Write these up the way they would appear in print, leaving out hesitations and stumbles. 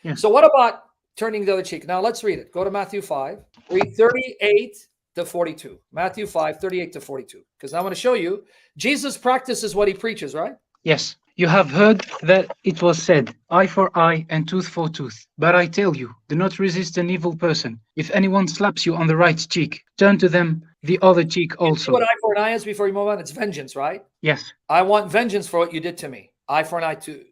Yeah. So what about turning the other cheek? Now let's read it. Go to Matthew 5, read 38 to 42. Matthew 5, 38 to 42. Because I want to show you, Jesus practices what he preaches, right? Yes. You have heard that it was said, eye for eye and tooth for tooth. But I tell you, do not resist an evil person. If anyone slaps you on the right cheek, turn to them the other cheek You see also. what eye for an eye is before you move on? It's vengeance, right? Yes. I want vengeance for what you did to me. Eye for an eye to,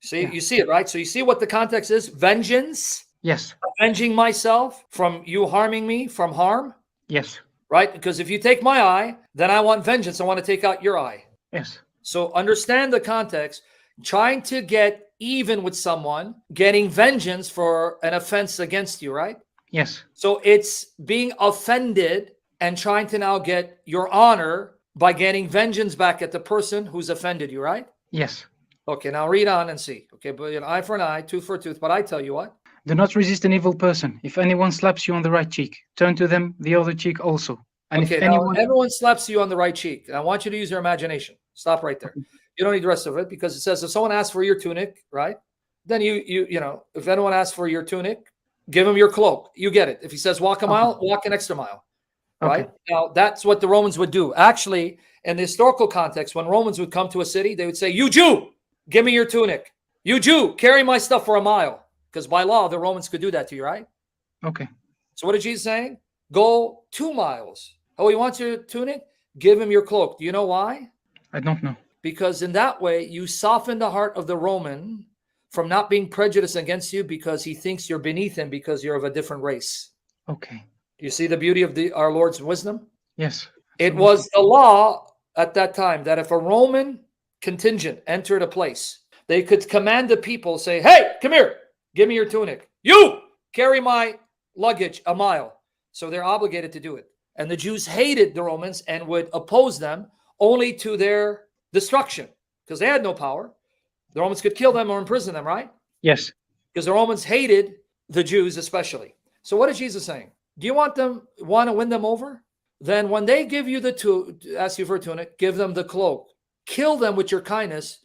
See, Yeah. you see it, right? So you see what the context is? Vengeance, Yes. avenging myself from you harming me from harm, Yes. right? Because if you take my eye, then I want vengeance. I want to take out your eye. Yes. So understand the context. Trying to get even with someone, getting vengeance for an offense against you, right? Yes. So it's being offended and trying to now get your honor by getting vengeance back at the person who's offended you, right? Yes. Okay, now read on and see. Okay, but an eye for an eye, tooth for a tooth. But I tell you what, Do not resist an evil person. If anyone slaps you on the right cheek, turn to them the other cheek also. And okay, if now anyone... everyone slaps you on the right cheek. And I want you to use your imagination. Stop right there. You don't need the rest of it because it says if someone asks for your tunic, right? Then if anyone asks for your tunic, give him your cloak. You get it. If he says walk a mile, walk an extra mile, right? Okay. Now that's what the Romans would do. Actually, in the historical context, when Romans would come to a city, they would say, "You Jew, give me your tunic. You Jew, carry my stuff for a mile." Because by law, the Romans could do that to you, right? Okay. So what is Jesus saying? Go 2 miles. Oh, he wants your tunic? Give him your cloak. Do you know why? I don't know. Because in that way, you soften the heart of the Roman from not being prejudiced against you because he thinks you're beneath him because you're of a different race. Okay. You see the beauty of our Lord's wisdom? Yes. It was the law at that time that if a Roman contingent entered a place, they could command the people, say, "Hey, come here, give me your tunic. You carry my luggage a mile." So they're obligated to do it. And the Jews hated the Romans and would oppose them only to their destruction because they had no power. The Romans could kill them or imprison them, right? Yes. Because the Romans hated the Jews especially. So what is Jesus saying? Do you want to win them over? Then when they give you ask you for a tunic, give them the cloak. Kill them with your kindness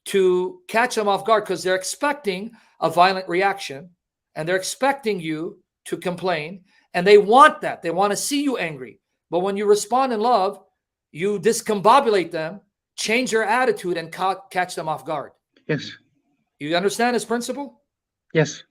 to catch them off guard because they're expecting a violent reaction and they're expecting you to complain and they want that. They want to see you angry. But when you respond in love, you discombobulate them, change your attitude and catch them off guard. Yes. You understand this principle? Yes.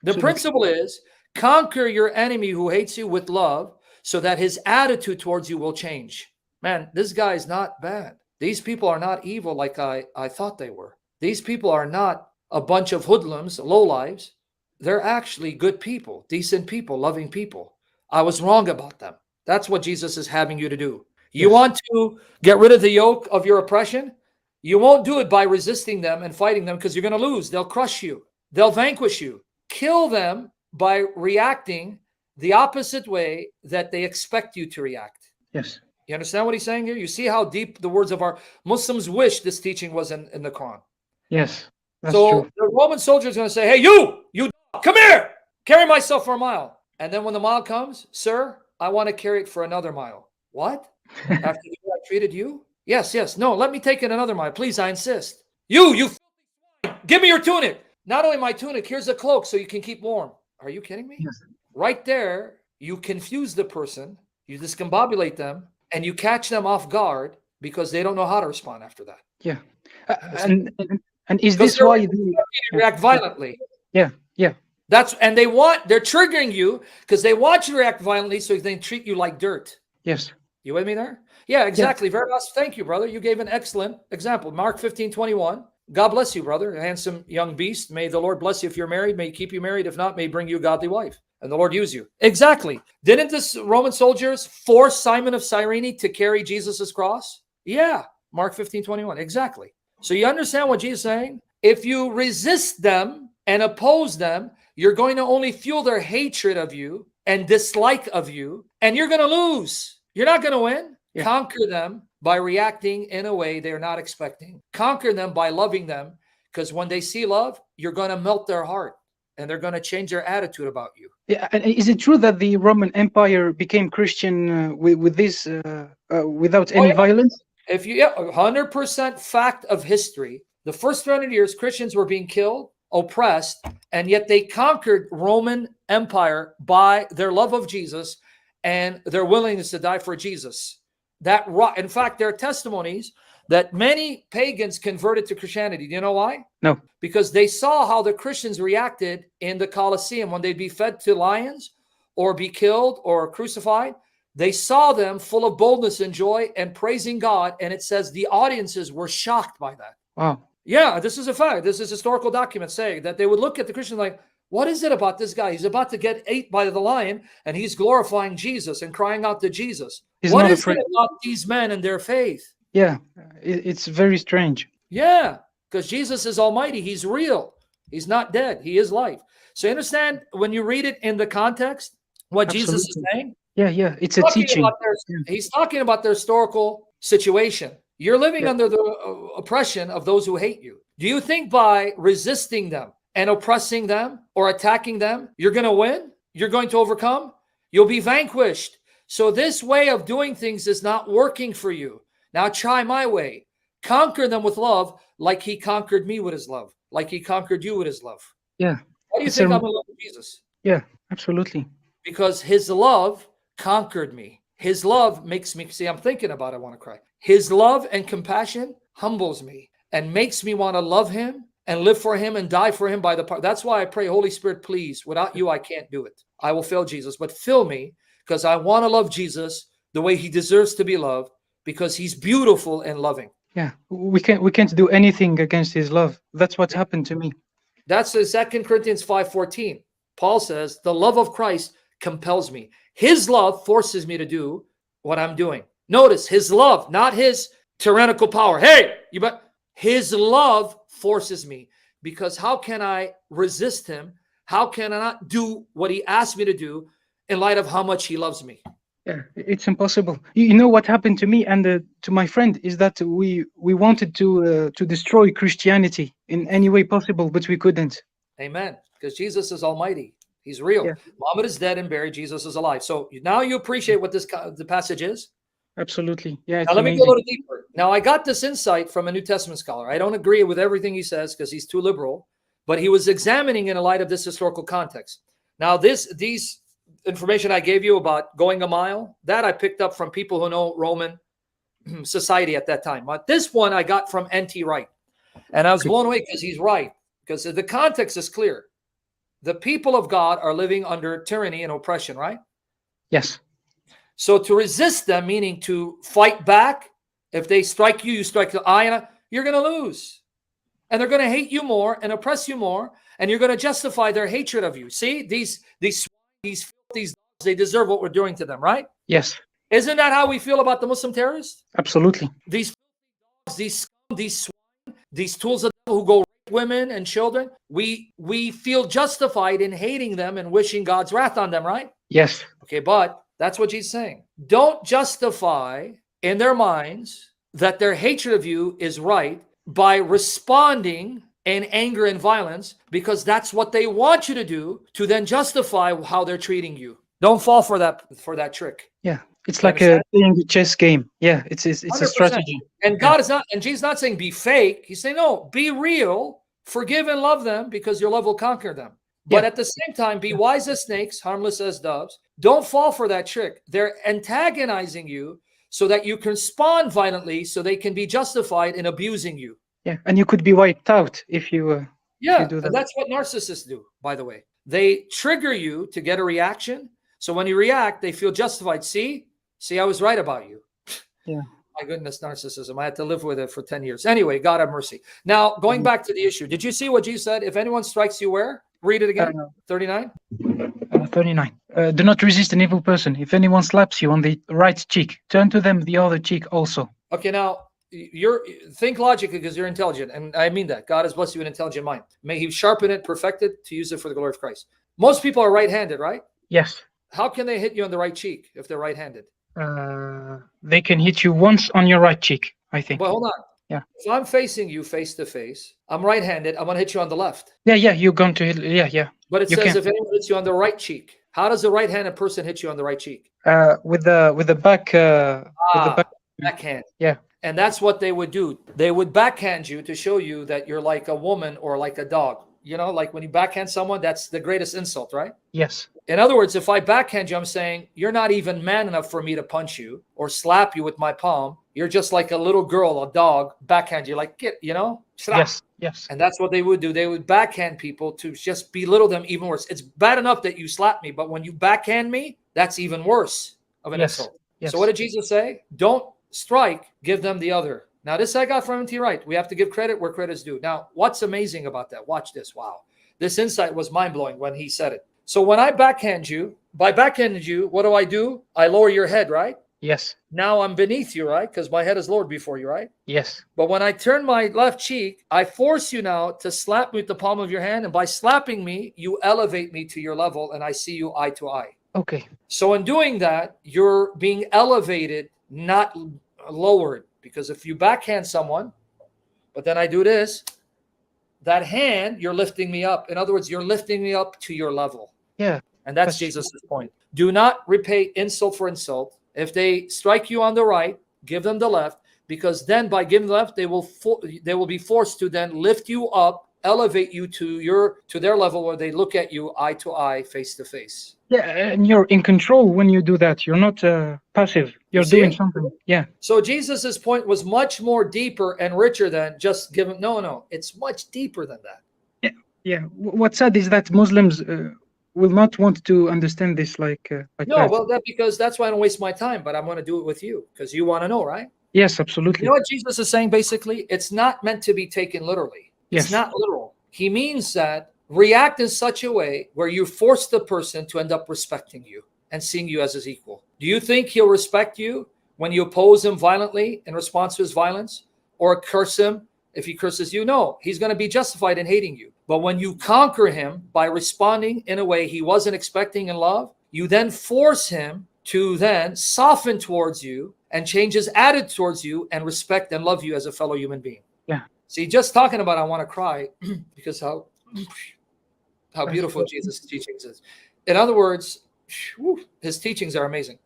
The principle is conquer your enemy who hates you with love so that his attitude towards you will change. Man, this guy is not bad. These people are not evil like I thought they were. These people are not a bunch of hoodlums, lowlives. They're actually good people, decent people, loving people. I was wrong about them. That's what Jesus is having you to do. You want to get rid of the yoke of your oppression? You won't do it by resisting them and fighting them because you're going to lose. They'll crush you. They'll vanquish you. Kill them by reacting the opposite way that they expect you to react. Yes. You understand what he's saying here? You see how deep the words of our Muslims wish this teaching was in the Quran. Yes. That's so true. The Roman soldier is going to say, "Hey, you come here, carry my stuff for a mile." And then when the mile comes, "Sir, I want to carry it for another mile." What? After the way I treated you? Yes. No, let me take it another mile. Please, I insist. You give me your tunic. Not only my tunic, here's a cloak so you can keep warm. Are you kidding me? Yes. Right there, you confuse the person, you discombobulate them, and you catch them off guard because they don't know how to respond after that. Yeah. And is this why they react violently? Yeah. They're triggering you because they want you to react violently so they treat you like dirt. Yes. You with me there? Yeah, exactly. Very awesome. Thank you, brother. You gave an excellent example. Mark 15:21. God bless you, brother. A handsome young beast. May the Lord bless you if you're married. May he keep you married. If not, may he bring you a godly wife. And the Lord use you. Exactly. Didn't this Roman soldiers force Simon of Cyrene to carry Jesus' cross? Yeah. Mark 15:21. Exactly. So you understand what Jesus is saying? If you resist them and oppose them, you're going to only fuel their hatred of you and dislike of you, and you're going to lose. You're not going to win. Yeah. Conquer them by reacting in a way they're not expecting. Conquer them by loving them, because when they see love, you're going to melt their heart and they're going to change their attitude about you. Yeah, and is it true that the Roman Empire became Christian with this without any violence? 100% fact of history. The first 300 years, Christians were being killed oppressed, and yet they conquered Roman Empire by their love of Jesus and their willingness to die for Jesus. In fact, there are testimonies that many pagans converted to Christianity. Do you know why? No. Because they saw how the Christians reacted in the Colosseum when they'd be fed to lions or be killed or crucified. They saw them full of boldness and joy and praising God. And it says the audiences were shocked by that. Wow. Yeah, this is a fact. This is historical documents saying that they would look at the Christian like, what is it about this guy? He's about to get ate by the lion and he's glorifying Jesus and crying out to Jesus. What is it about these men and their faith? Yeah, it's very strange. Yeah, because Jesus is almighty. He's real. He's not dead. He is life. So you understand when you read it in the context, what Jesus is saying? Yeah, it's a teaching. He's talking about their historical situation. You're living under the oppression of those who hate you. Do you think by resisting them and oppressing them or attacking them, you're going to win? You're going to overcome? You'll be vanquished. So this way of doing things is not working for you. Now try my way. Conquer them with love like he conquered me with his love, like he conquered you with his love. Yeah. Why do you think I'm in love with Jesus? Yeah, absolutely. Because his love conquered me. His love makes me, see, I'm thinking about it, I want to cry. His love and compassion humbles me and makes me want to love him and live for him and die for him by the power. That's why I pray, Holy Spirit, please, without you, I can't do it. I will fail Jesus, but fill me because I want to love Jesus the way he deserves to be loved because he's beautiful and loving. Yeah, we can't do anything against his love. That's what happened to me. That's the 2 Corinthians 5:14. Paul says, the love of Christ compels me. His love forces me to do what I'm doing. Notice his love, not his tyrannical power. Hey, his love forces me because how can I resist him? How can I not do what he asked me to do in light of how much he loves me? Yeah, it's impossible. You know what happened to me and to my friend is that we wanted to destroy Christianity in any way possible, but we couldn't. Amen. Because Jesus is almighty. He's real. Yeah. Muhammad is dead and buried. Jesus is alive. So now you appreciate what the passage is? Absolutely. Yeah. Now let me go a little deeper. Now I got this insight from a New Testament scholar. I don't agree with everything he says because he's too liberal, but he was examining in light of this historical context. Now these information I gave you about going a mile, that I picked up from people who know Roman society at that time. But this one I got from N.T. Wright. And I was blown away because he's right. Because the context is clear. The people of God are living under tyranny and oppression, right? Yes. So to resist them, meaning to fight back, if they strike you, you strike the eye, you're going to lose. And they're going to hate you more and oppress you more, and you're going to justify their hatred of you. See, these dogs, they deserve what we're doing to them, right? Yes. Isn't that how we feel about the Muslim terrorists? Absolutely. These tools of the devil who go rape women and children, we feel justified in hating them and wishing God's wrath on them, right? Yes. Okay, but that's what Jesus is saying. Don't justify in their minds that their hatred of you is right by responding in anger and violence, because that's what they want you to do to then justify how they're treating you. Don't fall for that trick. Yeah, it's like playing a chess game. Yeah, it's a strategy. And God is not, and Jesus is not saying be fake. He's saying no, be real, forgive and love them because your love will conquer them. But at the same time, be wise as snakes, harmless as doves. Don't fall for that trick. They're antagonizing you so that you can respond violently, so they can be justified in abusing you. Yeah, and you could be wiped out if you do that. And that's what narcissists do, by the way. They trigger you to get a reaction. So when you react, they feel justified. See, I was right about you. Yeah. My goodness, narcissism. I had to live with it for 10 years. Anyway, God have mercy. Now, going back to the issue, did you see what Jesus said? If anyone strikes you where? Read it again. 39? 39. Do not resist an evil person. If anyone slaps you on the right cheek, turn to them the other cheek also. Okay, now, think logically because you're intelligent. And I mean that. God has blessed you with an intelligent mind. May he sharpen it, perfect it, to use it for the glory of Christ. Most people are right-handed, right? Yes. How can they hit you on the right cheek if they're right-handed? They can hit you once on your right cheek, I think. But hold on. Yeah. If I'm facing you face to face, I'm right-handed, I'm going to hit you on the left. Yeah, you're going to hit, yeah. But it says if anyone hits you on the right cheek. How does a right-handed person hit you on the right cheek? With the back. Backhand. Yeah. And that's what they would do. They would backhand you to show you that you're like a woman or like a dog. You know, like when you backhand someone, that's the greatest insult, right? Yes. In other words, if I backhand you, I'm saying you're not even man enough for me to punch you or slap you with my palm. You're just like a little girl, a dog, backhand you, like, get, you know? Yes. Yes. And that's what they would do. They would backhand people to just belittle them even worse. It's bad enough that you slap me, but when you backhand me, that's even worse of an Yes. insult. Yes. So what did Jesus say? Don't strike, give them the other. Now, this I got from N.T. Wright. We have to give credit where credit's due. Now, what's amazing about that? Watch this. Wow. This insight was mind-blowing when he said it. So when I backhand you, by backhanding you, what do? I lower your head, right? Yes. Now I'm beneath you, right? Because my head is lowered before you, right? Yes. But when I turn my left cheek, I force you now to slap me with the palm of your hand. And by slapping me, you elevate me to your level and I see you eye to eye. Okay. So in doing that, you're being elevated, not lowered. Because if you backhand someone, but then I do this, that hand, you're lifting me up. In other words, you're lifting me up to your level. Yeah. And that's Jesus' point. Do not repay insult for insult. If they strike you on the right, give them the left, because then by giving the left, they will be forced to then lift you up, elevate you to their level where they look at you eye to eye, face to face. Yeah, and you're in control when you do that. You're not passive. You're doing something. Yeah. So Jesus's point was much more deeper and richer than just giving. No, it's much deeper than that. Yeah. Yeah. What's sad is that Muslims will not want to understand this like no, that. Well, because that's why I don't waste my time, but I'm going to do it with you because you want to know, right? Yes, absolutely. You know what Jesus is saying basically? It's not meant to be taken literally. It's not literal. He means that react in such a way where you force the person to end up respecting you and seeing you as his equal. Do you think he'll respect you when you oppose him violently in response to his violence or curse him if he curses you? No, he's going to be justified in hating you. But when you conquer him by responding in a way he wasn't expecting in love, you then force him to then soften towards you and change his attitude towards you and respect and love you as a fellow human being. Yeah. See, just talking about I want to cry because how beautiful Jesus' teachings is. In other words, his teachings are amazing.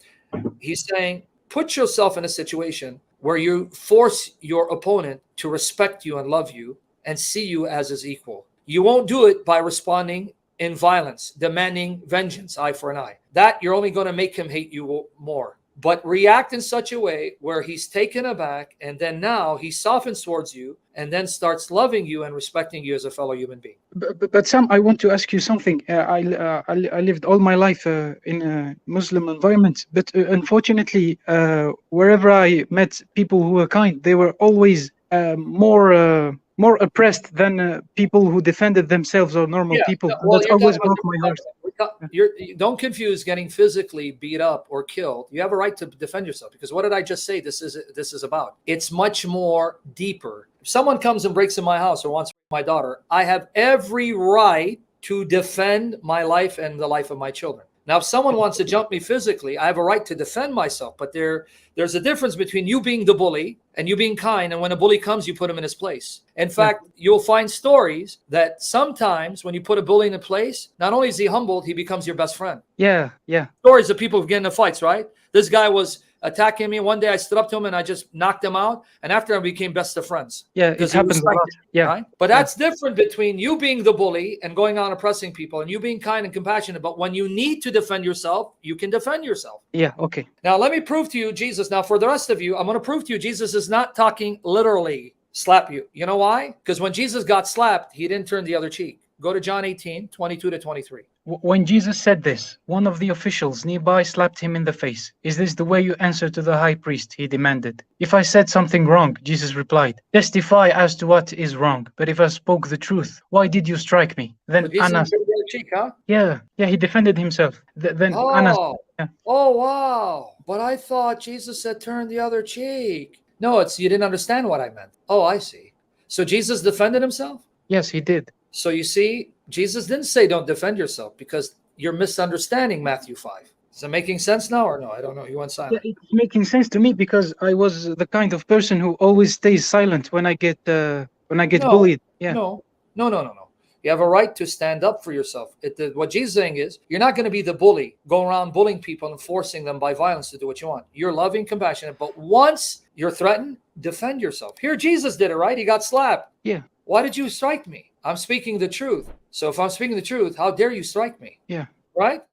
He's saying, put yourself in a situation where you force your opponent to respect you and love you and see you as his equal. You won't do it by responding in violence, demanding vengeance, eye for an eye. That you're only going to make him hate you more. But react in such a way where he's taken aback and then now he softens towards you and then starts loving you and respecting you as a fellow human being. But Sam, I want to ask you something. I lived all my life in a Muslim environment, but unfortunately, wherever I met people who were kind, they were always more oppressed than people who defended themselves or normal people. That always broke my heart. You don't confuse getting physically beat up or killed. You have a right to defend yourself because what did I just say this is about? It's much more deeper. If someone comes and breaks in my house or wants my daughter, I have every right to defend my life and the life of my children. Now, if someone wants to jump me physically, I have a right to defend myself. But there's a difference between you being the bully and you being kind. And when a bully comes, you put him in his place. In fact, you'll find stories that sometimes when you put a bully in a place, not only is he humbled, he becomes your best friend. Yeah. Stories of people who get into fights, right? This guy was attacking me. One day I stood up to him and I just knocked him out. And after I became best of friends. Yeah, it happens a lot. Yeah. Right? But that's different between you being the bully and going on oppressing people and you being kind and compassionate. But when you need to defend yourself, you can defend yourself. Yeah, okay. Now, let me prove to you, Jesus. Now, for the rest of you, I'm going to prove to you, Jesus is not talking literally slap you. You know why? Because when Jesus got slapped, he didn't turn the other cheek. Go to John 18, 22 to 23. When Jesus said this, one of the officials nearby slapped him in the face. Is this the way you answer to the high priest? He demanded. If I said something wrong, Jesus replied, testify as to what is wrong. But if I spoke the truth, why did you strike me? Then Annas. Cheek, huh? Yeah, he defended himself. Then Annas. Yeah. Oh, wow. But I thought Jesus said turn the other cheek. No, you didn't understand what I meant. Oh, I see. So Jesus defended himself? Yes, he did. So you see, Jesus didn't say don't defend yourself because you're misunderstanding Matthew 5. Is it making sense now or no? I don't know. You went silent. Yeah, it's making sense to me because I was the kind of person who always stays silent when I get bullied. Yeah. No. You have a right to stand up for yourself. What Jesus is saying is you're not going to be the bully, going around bullying people and forcing them by violence to do what you want. You're loving, compassionate, but once you're threatened, defend yourself. Here, Jesus did it, right? He got slapped. Yeah. Why did you strike me? I'm speaking the truth. So if I'm speaking the truth, how dare you strike me? Yeah. Right?